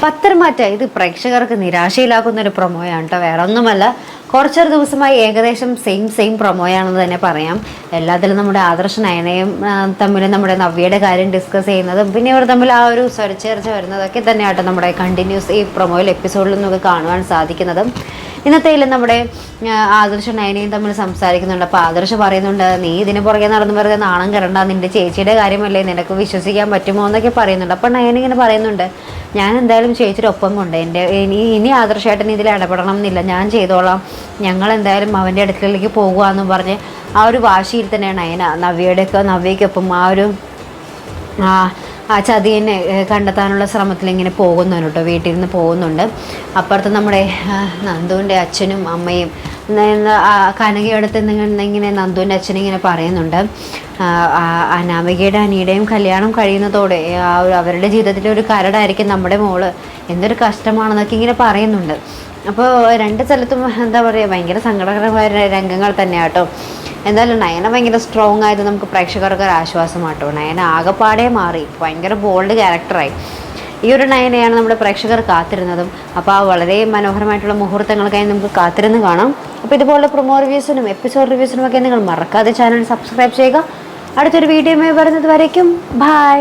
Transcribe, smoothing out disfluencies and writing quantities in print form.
പത്തരമാറ്റ ഇത് പ്രേക്ഷകർക്ക് നിരാശയിലാക്കുന്ന ഒരു പ്രൊമോയാണ് കേട്ടോ. വേറെ ഒന്നുമല്ല, കുറച്ചൊരു ദിവസമായി ഏകദേശം സെയിം പ്രൊമോയാണെന്ന് തന്നെ പറയാം. എല്ലാത്തിലും നമ്മുടെ ആദർശ് നയനയും തമ്മിൽ നമ്മുടെ നവ്യയുടെ കാര്യം ഡിസ്കസ് ചെയ്യുന്നതും പിന്നെ ഇവർ തമ്മിൽ ആ ഒരു സ്വരച്ചേർച്ച വരുന്നതൊക്കെ തന്നെയാട്ടോ നമ്മുടെ കണ്ടിന്യൂസ് ഈ പ്രൊമോയിൽ എപ്പിസോഡിൽ നമുക്ക് കാണുവാൻ സാധിക്കുന്നതും. ഇന്നത്തേൽ നമ്മുടെ ആദർശ നയനയും തമ്മിൽ സംസാരിക്കുന്നുണ്ട്. അപ്പോൾ ആദർശ് പറയുന്നുണ്ട്, നീ ഇതിന് പുറകെ നടന്നു വെറുതെ നാണം കരണ്ട, നിന്റെ ചേച്ചിയുടെ കാര്യമല്ലേ, നിനക്ക് വിശ്വസിക്കാൻ പറ്റുമോ എന്നൊക്കെ പറയുന്നുണ്ട്. അപ്പോൾ നയന ഇങ്ങനെ പറയുന്നുണ്ട്, ഞാൻ എന്തായാലും ചേച്ചിയുടെ ഒപ്പം കൊണ്ട് ഇനി ആദർശമായിട്ട് ഇതിൽ ഇടപെടണം എന്നില്ല, ഞാൻ ചെയ്തോളാം, ഞങ്ങൾ എന്തായാലും അവൻ്റെ അടുക്കലേക്ക് പോകുക എന്ന് പറഞ്ഞ് ആ ഒരു വാശിയിൽ തന്നെയാണ് നയന നവ്യയ്ക്കൊപ്പം ആ ചതിയനെ കണ്ടെത്താനുള്ള ശ്രമത്തിൽ ഇങ്ങനെ പോകുന്നുണ്ട് കേട്ടോ. വീട്ടിൽ നിന്ന് പോകുന്നുണ്ട്. അപ്പുറത്ത് നമ്മുടെ നന്ദുവിൻ്റെ അച്ഛനും അമ്മയും കനകയടുത്ത് ഇങ്ങനെ നന്ദുവിൻ്റെ അച്ഛനിങ്ങനെ പറയുന്നുണ്ട്, അനാമികയുടെ അനിയുടെയും കല്യാണം കഴിയുന്നതോടെ അവരുടെ ജീവിതത്തിലെ ഒരു കരടായിരിക്കും നമ്മുടെ മോള്, എന്തൊരു കഷ്ടമാണെന്നൊക്കെ ഇങ്ങനെ പറയുന്നുണ്ട്. അപ്പോൾ രണ്ട് സ്ഥലത്തും എന്താ പറയുക, ഭയങ്കര സങ്കടകരമായ രംഗങ്ങൾ തന്നെയാട്ടോ. എന്തായാലും നയന ഭയങ്കര സ്ട്രോങ് ആയത് നമുക്ക് പ്രേക്ഷകർക്ക് ഒരു ആശ്വാസമാട്ടോ. നയന ആകെപ്പാടെ മാറി, ഭയങ്കര ബോൾഡ് ക്യാരക്ടറായി. ഈ ഒരു നയനയാണ് നമ്മുടെ പ്രേക്ഷകർ കാത്തിരുന്നതും. അപ്പോൾ ആ വളരെ മനോഹരമായിട്ടുള്ള മുഹൂർത്തങ്ങൾക്കായി നമുക്ക് കാത്തിരുന്ന് കാണാം. അപ്പോൾ ഇതുപോലെ പ്രൊമോ റിവ്യൂസിനും എപ്പിസോഡ് റിവ്യൂസിനും ഒക്കെ നിങ്ങൾ മറക്കാതെ ചാനൽ സബ്സ്ക്രൈബ് ചെയ്യുക. അടുത്തൊരു വീഡിയോയുമായി വരുന്നത് വരയ്ക്കും ബൈ.